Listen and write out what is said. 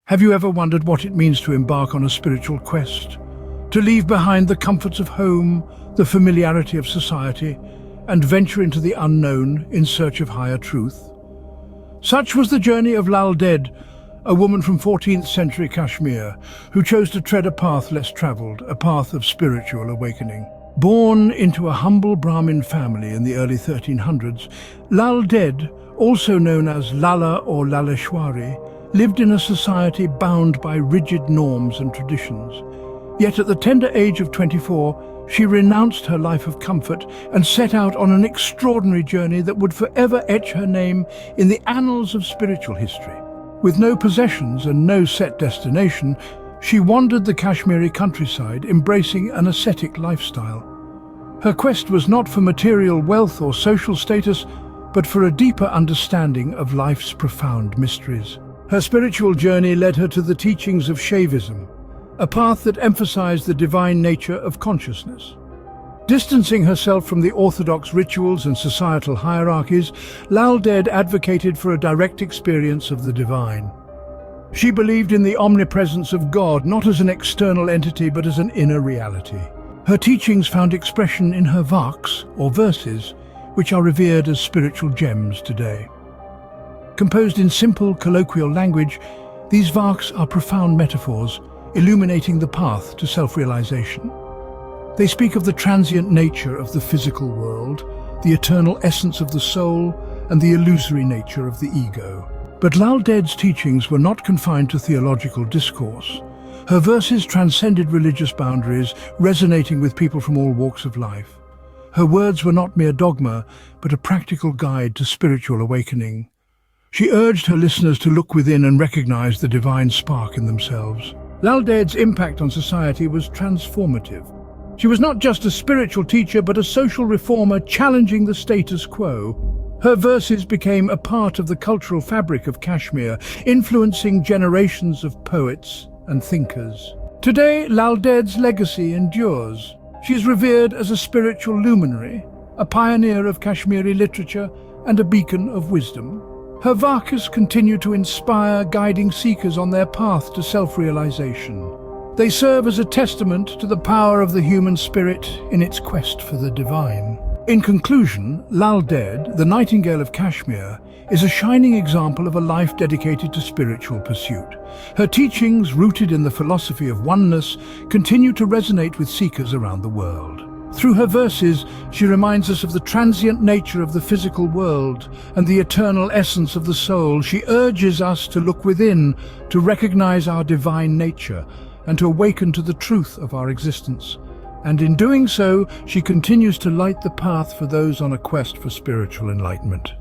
Have you ever wondered what it means to embark on a spiritual quest? To leave behind the comforts of home, the familiarity of society, and venture into the unknown in search of higher truth? Such was the journey of Lal Ded, a woman from 14th century Kashmir, who chose to tread a path less traveled, a path of spiritual awakening. Born into a humble Brahmin family in the early 1300s, Lal Ded, also known as Lala or Laleshwari, lived in a society bound by rigid norms and traditions. Yet at the tender age of 24, she renounced her life of comfort and set out on an extraordinary journey that would forever etch her name in the annals of spiritual history. With no possessions and no set destination, she wandered the Kashmiri countryside, embracing an ascetic lifestyle. Her quest was not for material wealth or social status, but for a deeper understanding of life's profound mysteries. Her spiritual journey led her to the teachings of Shaivism, a path that emphasized the divine nature of consciousness. Distancing herself from the orthodox rituals and societal hierarchies, Lal Ded advocated for a direct experience of the divine. She believed in the omnipresence of God, not as an external entity but as an inner reality. Her teachings found expression in her vaks, or verses, which are revered as spiritual gems today. Composed in simple, colloquial language, these vaks are profound metaphors, illuminating the path to self-realization. They speak of the transient nature of the physical world, the eternal essence of the soul, and the illusory nature of the ego. But Lal Ded's teachings were not confined to theological discourse. Her verses transcended religious boundaries, resonating with people from all walks of life. Her words were not mere dogma, but a practical guide to spiritual awakening. She urged her listeners to look within and recognize the divine spark in themselves. Lal Ded's impact on society was transformative. She was not just a spiritual teacher, but a social reformer challenging the status quo. Her verses became a part of the cultural fabric of Kashmir, influencing generations of poets and thinkers. Today, Lal Ded's legacy endures. She is revered as a spiritual luminary, a pioneer of Kashmiri literature, and a beacon of wisdom. Her vakas continue to inspire, guiding seekers on their path to self-realization. They serve as a testament to the power of the human spirit in its quest for the divine. In conclusion, Lal Ded, the Nightingale of Kashmir, is a shining example of a life dedicated to spiritual pursuit. Her teachings, rooted in the philosophy of oneness, continue to resonate with seekers around the world. Through her verses, she reminds us of the transient nature of the physical world and the eternal essence of the soul. She urges us to look within, to recognize our divine nature, and to awaken to the truth of our existence. And in doing so, she continues to light the path for those on a quest for spiritual enlightenment.